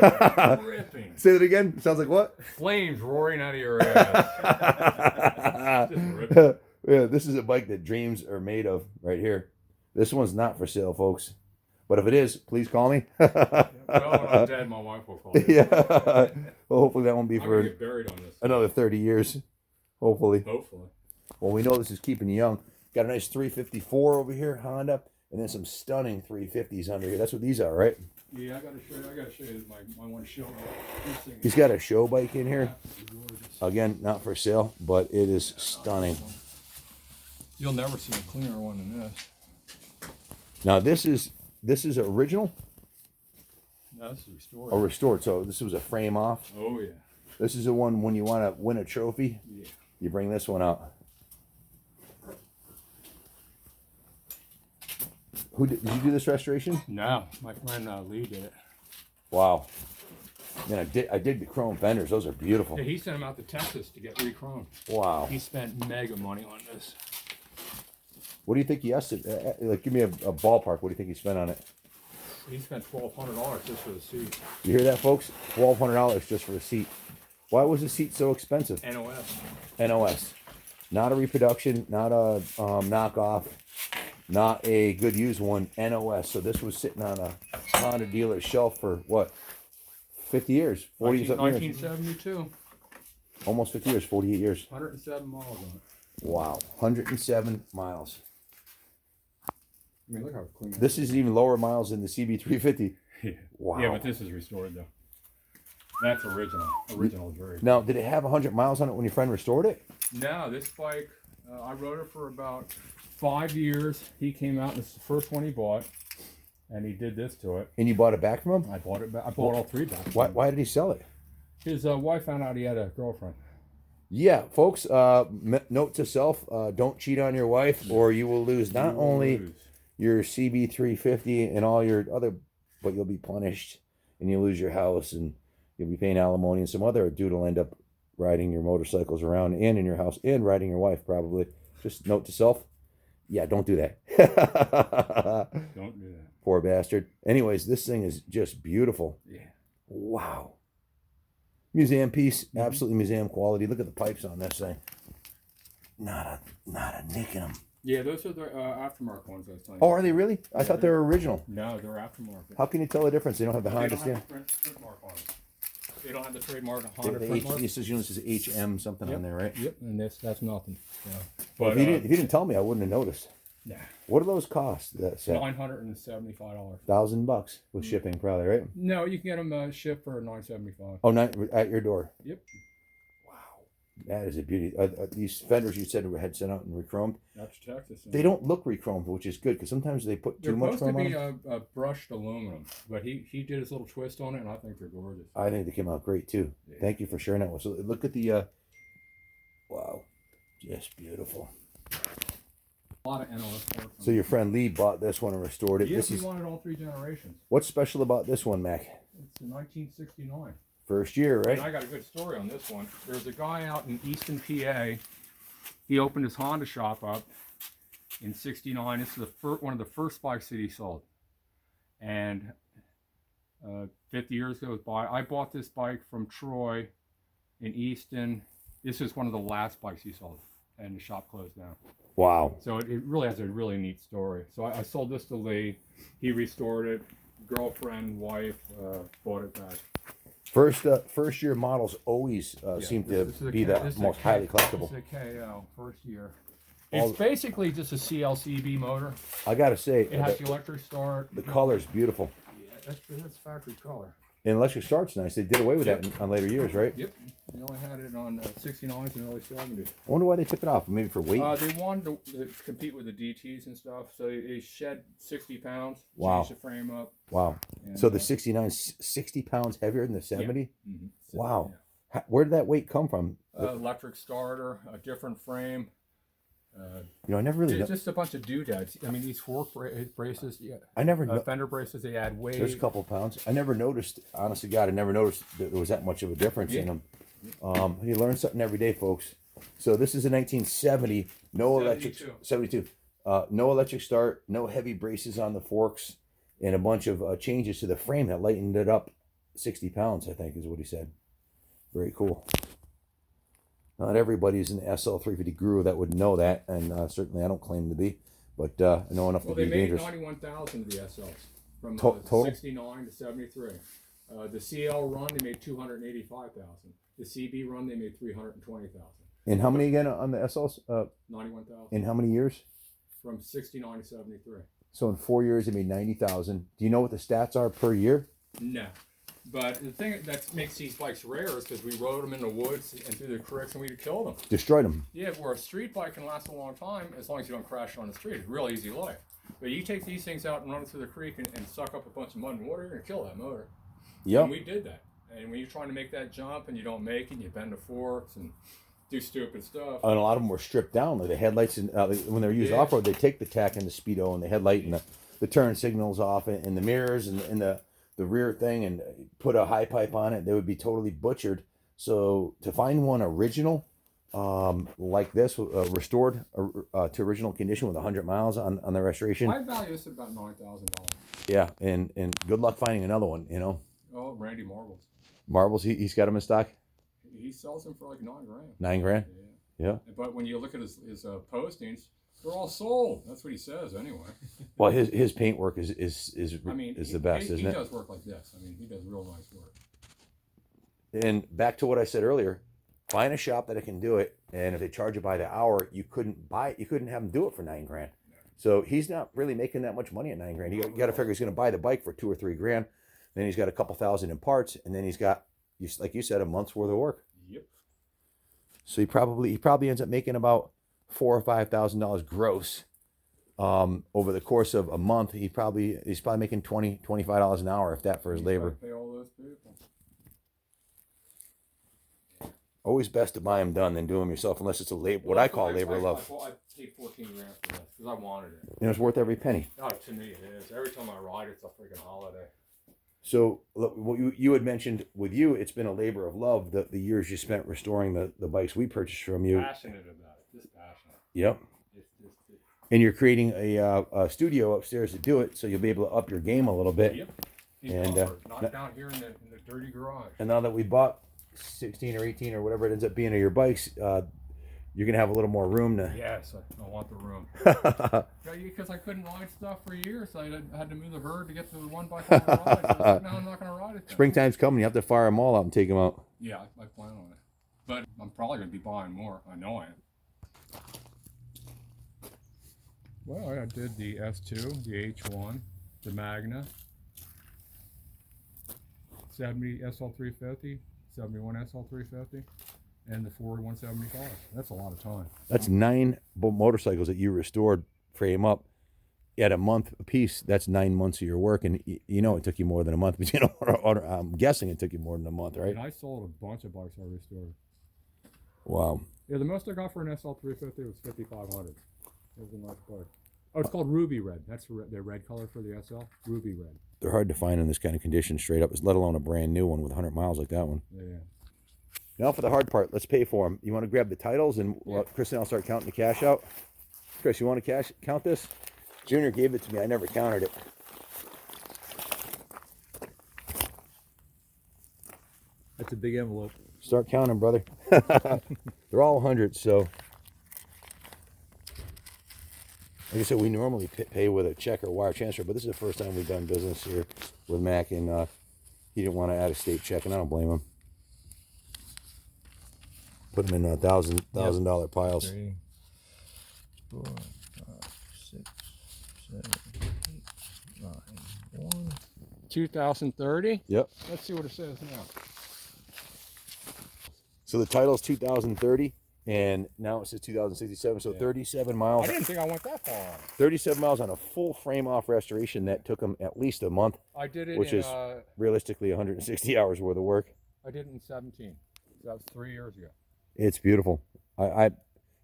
Ripping. Say that again. Sounds like what? Flames roaring out of your ass. Just ripping. Yeah, this is a bike that dreams are made of right here. This one's not for sale, folks. But if it is, please call me. Well, when I'm dead, my wife will call you. Yeah. Well, hopefully that won't be I'm for gonna get buried on this. another 30 years. Hopefully. Hopefully. Well, we know this is keeping you young. Got a nice 354 over here, Honda, and then some stunning 350s under here. That's what these are, right? Yeah, I gotta show you my one show. He's got a show bike in here. Again, not for sale, but it is stunning. You'll never see a cleaner one than this. Now this is original No, this is restored. or restored. So this was a frame off. Oh yeah. This is the one when you want to win a trophy. Yeah. You bring this one out. Did you do this restoration? No, my friend Lee did it. Wow. Man, I did the chrome fenders. Those are beautiful. Yeah, he sent him out to Texas to get re-chromed. Wow. He spent mega money on this. What do you think he estimated? Like, give me a ballpark. What do you think he spent on it? He spent $1,200 just for the seat. You hear that, folks? $1,200 just for the seat. Why was the seat so expensive? NOS. NOS. Not a reproduction, not a knockoff, not a good used one. NOS. So this was sitting on a Honda dealer's shelf for what? 50 years? 40 something years? 1972. Almost 50 years, 48 years. 107 miles on it. Wow. 107 miles. I mean, look how clean. This is even lower miles than the CB350. Yeah. Wow. Yeah, but this is restored though. That's original. Original is very. Now, did it have 100 miles on it when your friend restored it? No, this bike, I rode it for about 5 years. He came out, and this is the first one he bought, and he did this to it. And you bought it back from him? I bought it back. I bought all three back. Why did he sell it? His wife found out he had a girlfriend. Yeah, folks, note to self, don't cheat on your wife or you will lose not only your CB350 and all your other, but you'll be punished and you'll lose your house and you'll be paying alimony and some other dude will end up riding your motorcycles around and in your house and riding your wife probably. Just note to self, yeah, don't do that. Don't do that. Poor bastard. Anyways, this thing is just beautiful. Yeah. Wow. Museum piece, absolutely museum quality. Look at the pipes on this thing. Not a nick in them. Yeah, those are the aftermarket ones I was telling you. Oh, are they really? I thought they were original. No, they're aftermarket. How can you tell the difference? They don't have the Honda They don't stamp. have the print mark on it. They don't have the trademark Honda print mark. It says HM something on there, right? Yep, and that's nothing. Yeah. Well, But if you didn't tell me, I wouldn't have noticed. nah, What do those cost? That set? $975. $1,000 with shipping, probably, right? No, you can get them shipped for $975. Oh, not at your door. Yep, Wow, that is a beauty. These fenders you said had sent out and re-chromed. that's Texas. They don't look re-chromed, which is good because sometimes they put too much They're chrome supposed on to them. be a brushed aluminum, but he did his little twist on it, and I think they're gorgeous. I think they came out great too. Yeah. Thank you for sharing that one. So look at the, wow, just beautiful. A lot of NOS parts. So your friend Lee bought this one and restored it. Yeah, This he is wanted all three generations. what's special about this one, Mac? It's in 1969. First year, right? And I got a good story on this one. There's a guy out in Easton, PA. He opened his Honda shop up in '69. This is one of the first bikes that he sold. And 50 years goes by. I bought this bike from Troy in Easton. This is one of the last bikes he sold, and the shop closed down. Wow. So it really has a really neat story. So I sold this to Lee. He restored it. Girlfriend, wife bought it back. First year models always seem to be the most highly collectible. This is a KO, first year. It's basically just a CLCB motor. I gotta say, It has the electric start. the color's beautiful. Yeah, that's factory color. And electric start's nice. They did away with that on later years, right? Yep. They only had it on 69s and early 70s. I wonder why they took it off. Maybe for weight. They wanted to compete with the DTs and stuff, so they shed 60 pounds, Wow. changed the frame up. Wow. And, So the 69 60 pounds heavier than the 70? Yeah. Mm-hmm. Wow. Where did that weight come from? Electric starter, a different frame. You know, I never really. It's just a bunch of doodads. I mean, these fork braces, yeah. I never. Fender braces, they add weight. There's a couple pounds. I never noticed. Honest to God, I never noticed that there was that much of a difference in them. You learn something every day, folks. So this is a 1970. No electric. 72. No electric start. No heavy braces on the forks, and a bunch of changes to the frame that lightened it up 60 pounds, I think is what he said. Very cool. Not everybody's an SL350 guru that would know that, and certainly I don't claim to be, but I know enough to be dangerous. Well, they made 91,000 of the SLs from Total? 69 to 73. The CL run, they made 285,000. The CB run, they made 320,000. And how many again on the SLs? 91,000. In how many years? From 69 to 73. So in 4 years, they made 90,000. Do you know what the stats are per year? No. But the thing that makes these bikes rare is because we rode them in the woods and through the creeks and we killed them. Destroyed them. Yeah, where a street bike can last a long time as long as you don't crash on the street. It's real easy life. But you take these things out and run it through the creek and suck up a bunch of mud and water, you're going to kill that motor. Yep. And we did that. And when you're trying to make that jump and you don't make it, you bend the forks and do stupid stuff. And a lot of them were stripped down. Like the headlights, and when they're used off-road, they take the tack and the speedo and the headlight and the turn signals off and the mirrors and the rear thing and put a high pipe on it. They would be totally butchered. So to find one original like this, restored to original condition with 100 miles on the restoration. I value this at about $9,000. Yeah, and good luck finding another one, you know. Oh, Randy Marbles. Marbles, he's got them in stock? He sells them for like $9 grand. 9 grand? Yeah. But when you look at his postings, they're all sold. That's what he says anyway. Well, his paint work is the best, isn't it? He does work like this. I mean, he does real nice work. And back to what I said earlier, find a shop that can do it, and if they charge you by the hour, you couldn't have them do it for 9 grand. No. So he's not really making that much money at 9 grand. You got to figure he's going to buy the bike for 2 or 3 grand. Then he's got a couple thousand in parts, and then he's got, like you said, a month's worth of work. Yep. So he probably ends up making about $4,000 or $5,000 gross over the course of a month. He's probably making $20-$25 an hour, if that, for his labor. Pay all those people. Always best to buy them done than do them yourself, unless it's what I call labor of love. I paid 14 grand for this because I wanted it. And it's worth every penny. Oh, to me it is. Every time I ride, it's a freaking holiday. So what you had mentioned with you, it's been a labor of love, the years you spent restoring the bikes we purchased from you. Passionate about it, just passionate. Yep. And you're creating a studio upstairs to do it, so you'll be able to up your game a little bit. Yep. And not down here in the dirty garage. And now that we bought 16 or 18 or whatever it ends up being of your bikes, you're gonna have a little more room to. Yes, I want the room. Because I couldn't ride stuff for years. I had to move the herd to get to the one bike I want to ride. So now I'm not going to ride it. Then. Springtime's coming. You have to fire them all out and take them out. Yeah, I plan on it. But I'm probably going to be buying more. I know I am. Well, I did the S2, the H1, the Magna, 70 SL350, 71 SL350. And the Ford 175. That's a lot of time. That's 9 motorcycles that you restored, frame up, at a month a piece. That's 9 months of your work, and you know it took you more than a month. But you know, I'm guessing it took you more than a month, right? And I sold a bunch of bikes I restored. Wow. Yeah, the most I got for an SL350 was $5,500. It was a nice bike. Oh, it's called Ruby Red. That's the red color for the SL. Ruby Red. They're hard to find in this kind of condition, straight up, let alone a brand new one with 100 miles like that one. Yeah. Now for the hard part, let's pay for them. You want to grab the titles, and Chris and I'll start counting the cash out. Chris, you want to count this? Junior gave it to me. I never counted it. That's a big envelope. Start counting, brother. They're all hundreds, so. Like I said, we normally pay with a check or wire transfer, but this is the first time we've done business here with Mac, and he didn't want to add a state check, and I don't blame him. Put them in $1,000 piles. 3, 4, 5, 6, 7, 8, 9, 1. 2030? Yep. Let's see what it says now. So the title's 2030, and now it says 2067. So 37 miles. I didn't think I went that far on it. 37 miles on a full frame-off restoration that took them at least a month. I did it which is realistically 160 hours worth of work. I did it in 17. That was 3 years ago. It's beautiful. You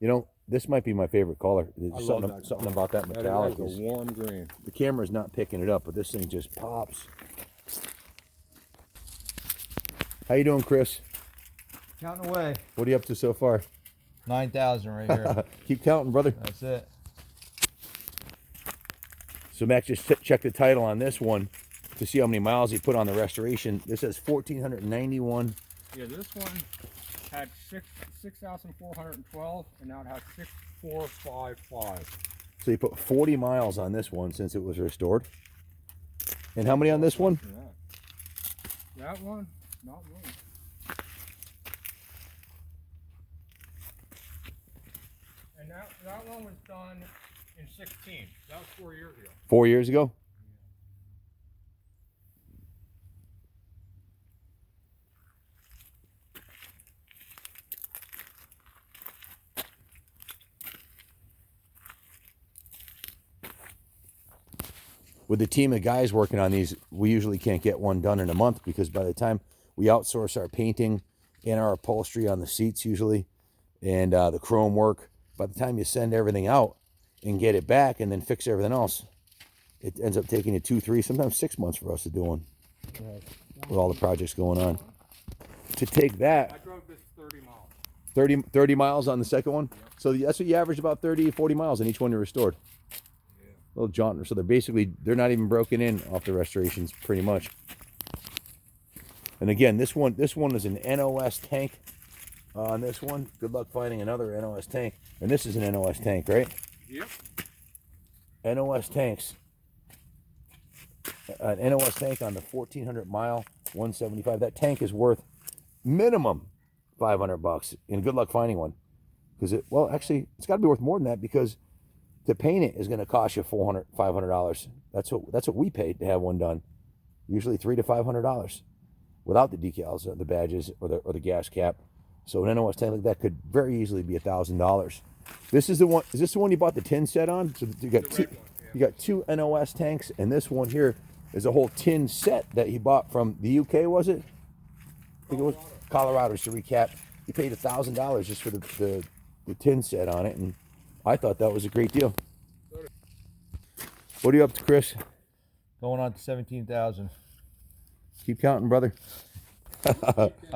know, this might be my favorite color. There's I love something about that metallic. That is a warm green. The camera's not picking it up, but this thing just pops. How you doing, Chris? Counting away. What are you up to so far? 9,000 right here. Keep counting, brother. That's it. So Mac just checked the title on this one. to see how many miles he put on the restoration. This says 1,491. Yeah, this one had 6,412, and now it has 6,455. So you put 40 miles on this one since it was restored. And how many on this one? That one, not one. And that one was done in 16. That was 4 years ago. 4 years ago? With the team of guys working on these, we usually can't get one done in a month because by the time we outsource our painting and our upholstery on the seats usually, and the chrome work, by the time you send everything out and get it back and then fix everything else, it ends up taking you 2, 3, sometimes 6 months for us to do one with all the projects going on. To take that, I drove this 30 miles. 30 miles on the second one? So that's what you average, about 30, 40 miles on each one you restored. Little jaunt. So they're not even broken in off the restorations pretty much. And again, this one is an NOS tank on this one. Good luck finding another NOS tank. And this is an NOS tank, right? Yep. NOS tanks. An NOS tank on the 1,400 mile 175. That tank is worth minimum $500. And good luck finding one. Because actually it's got to be worth more than that, because to paint it is going to cost you $400, $500. That's what we paid to have one done. Usually $300 to $500 without the decals or the badges or the gas cap. So an NOS tank like that could very easily be $1,000. This is the one. Is this the one you bought the tin set on? So you got two. You got 2 NOS tanks, and this one here is a whole tin set that he bought from the UK. Was it? I think it was Colorado. Just to recap, he paid $1,000 just for the tin set on it, and I thought that was a great deal. What are you up to, Chris? Going on to 17,000. Keep counting, brother.